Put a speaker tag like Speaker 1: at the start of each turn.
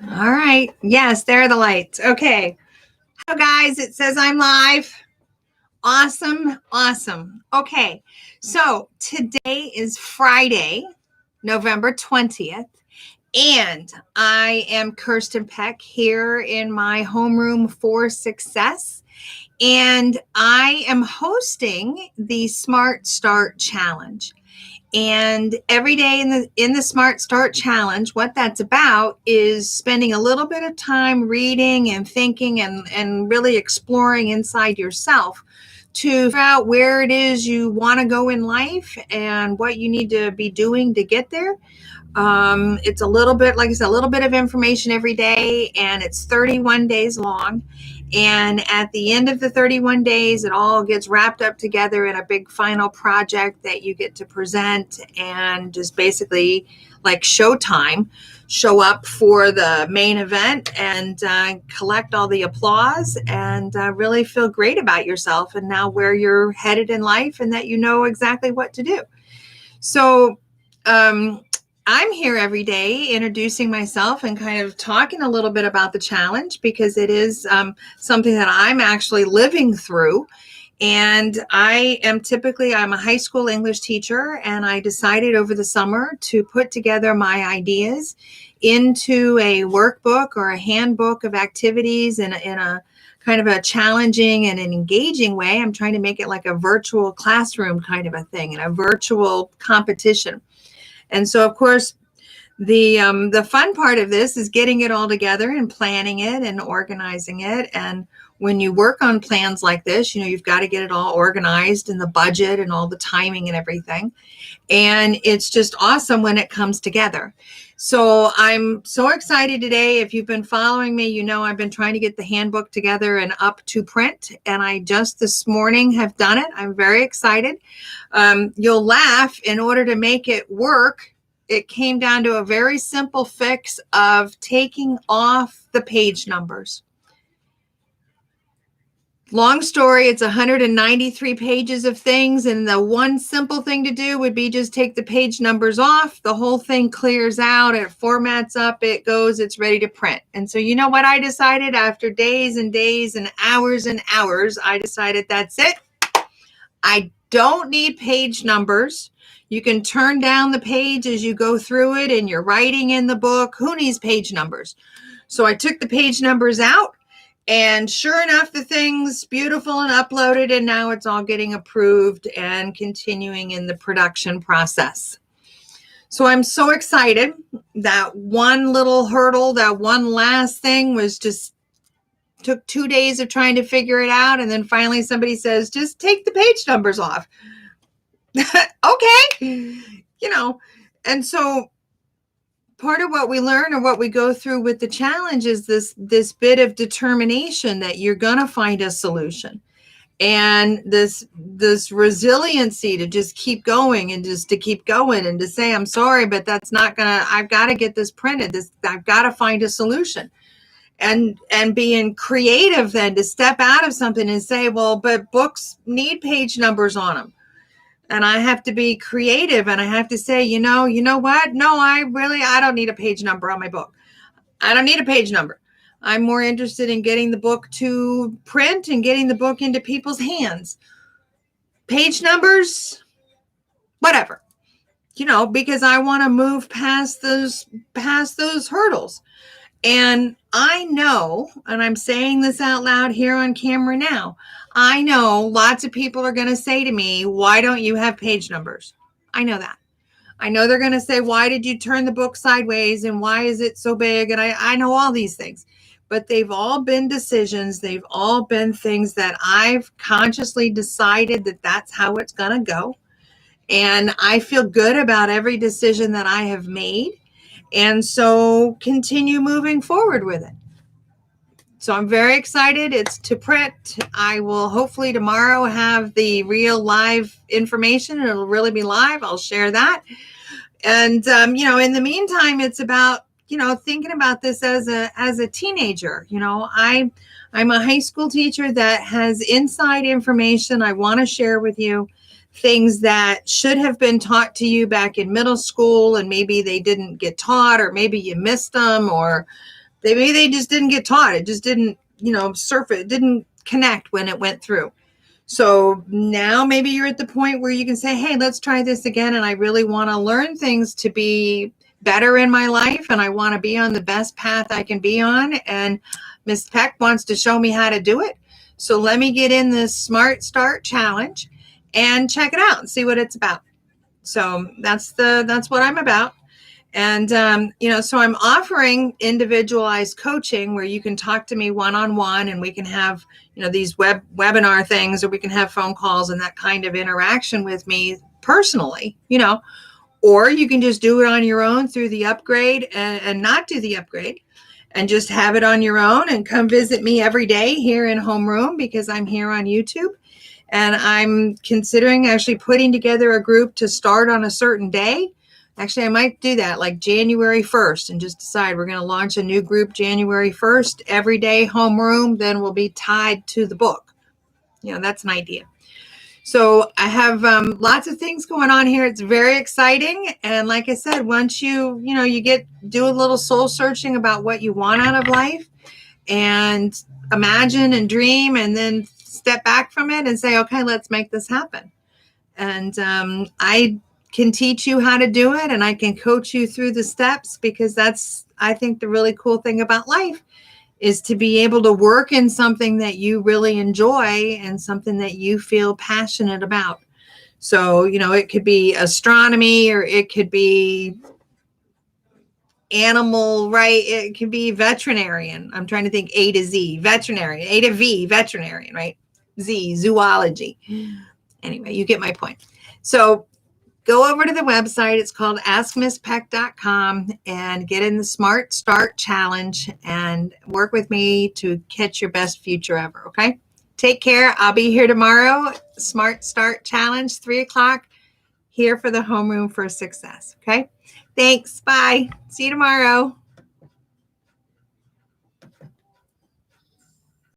Speaker 1: All right. Yes, there are the lights. Okay. Hello, guys. It says I'm live. Awesome. Awesome. Okay. So today is Friday, November 20th, and I am Kirsten Peck here in my homeroom for success. And I am hosting the Smart Start Challenge. And every day in the Smart Start Challenge, what that's about is spending a little bit of time reading and thinking and really exploring inside yourself to figure out where it is you want to go in life and what you need to be doing to get there. It's a little bit, like I said, a little bit of information every day, and it's 31 days long. And at the end of the 31 days, it all gets wrapped up together in a big final project that you get to present and just basically like showtime, show up for the main event and collect all the applause and really feel great about yourself and now where you're headed in life and that you know exactly what to do. So, I'm here every day introducing myself and kind of talking a little bit about the challenge because it is something that I'm actually living through. And I'm a high school English teacher, and I decided over the summer to put together my ideas into a workbook or a handbook of activities in a kind of a challenging and an engaging way. I'm trying to make it like a virtual classroom kind of a thing and a virtual competition. And so, of course, the fun part of this is getting it all together and planning it and organizing it. And when you work on plans like this, you know, you've got to get it all organized and the budget and all the timing and everything. And it's just awesome when it comes together. So I'm so excited today. If you've been following me, you know I've been trying to get the handbook together and up to print. And I just this morning have done it. I'm very excited. You'll laugh. In order to make it work, it came down to a very simple fix of taking off the page numbers. Long story, it's 193 pages of things, and the one simple thing to do would be just take the page numbers off. The whole thing clears out, it formats up, it goes, it's ready to print. And so you know what I decided after days and days and hours, I decided that's it. I don't need page numbers. You can turn down the page as you go through it and you're writing in the book. Who needs page numbers? So I took the page numbers out. And sure enough, the thing's beautiful and uploaded, and now it's all getting approved and continuing in the production process. So I'm so excited. That one little hurdle, that one last thing took 2 days of trying to figure it out. And then finally somebody says, just take the page numbers off. Okay. You know, and so part of what we learn or what we go through with the challenge is this bit of determination that you're going to find a solution, and this resiliency to just keep going and just to keep going and to say, I'm sorry, but that's not gonna, I've got to get this printed. I've got to find a solution, and being creative then to step out of something and say, well, but books need page numbers on them. And I have to be creative and I have to say, you know what? No, I don't need a page number on my book. I don't need a page number. I'm more interested in getting the book to print and getting the book into people's hands. Page numbers, whatever, because I want to move past those hurdles. And I know, and I'm saying this out loud here on camera now, I know lots of people are going to say to me, why don't you have page numbers? I know that. I know they're going to say, why did you turn the book sideways? And why is it so big? And I know all these things, but they've all been decisions. They've all been things that I've consciously decided that that's how it's going to go. And I feel good about every decision that I have made. And so continue moving forward with it. So I'm very excited. It's to print. I will hopefully tomorrow have the real live information. It'll really be live. I'll share that. And, in the meantime, it's about, thinking about this as a teenager. I'm a high school teacher that has inside information I want to share with you. Things that should have been taught to you back in middle school, and maybe they didn't get taught, or maybe you missed them, or maybe they just didn't get taught. It just didn't, surface. It didn't connect when it went through. So now maybe you're at the point where you can say, hey, let's try this again. And I really want to learn things to be better in my life. And I want to be on the best path I can be on. And Miss Peck wants to show me how to do it. So let me get in this Smart Start Challenge and check it out and see what it's about. So that's what I'm about. And, so I'm offering individualized coaching where you can talk to me one-on-one, and we can have, these webinar things, or we can have phone calls and that kind of interaction with me personally, or you can just do it on your own through the upgrade and not do the upgrade and just have it on your own and come visit me every day here in Homeroom, because I'm here on YouTube. And I'm considering actually putting together a group to start on a certain day. Actually, I might do that like January 1st and just decide we're going to launch a new group January 1st, every day homeroom, then we'll be tied to the book. That's an idea. So I have lots of things going on here. It's very exciting. And like I said, once you do a little soul searching about what you want out of life and imagine and dream, and then step back from it and say, okay, let's make this happen. And I can teach you how to do it, and I can coach you through the steps, because that's, I think, the really cool thing about life is to be able to work in something that you really enjoy and something that you feel passionate about. So, it could be astronomy, or it could be animal, right? It could be veterinarian. I'm trying to think A to Z, veterinarian, A to V, veterinarian, right? Z, zoology. Anyway, you get my point. So go over to the website. It's called askmisspeck.com, and get in the Smart Start Challenge and work with me to catch your best future ever. Okay. Take care. I'll be here tomorrow. Smart Start Challenge, 3:00 here for the Homeroom for Success. Okay. Thanks. Bye. See you tomorrow.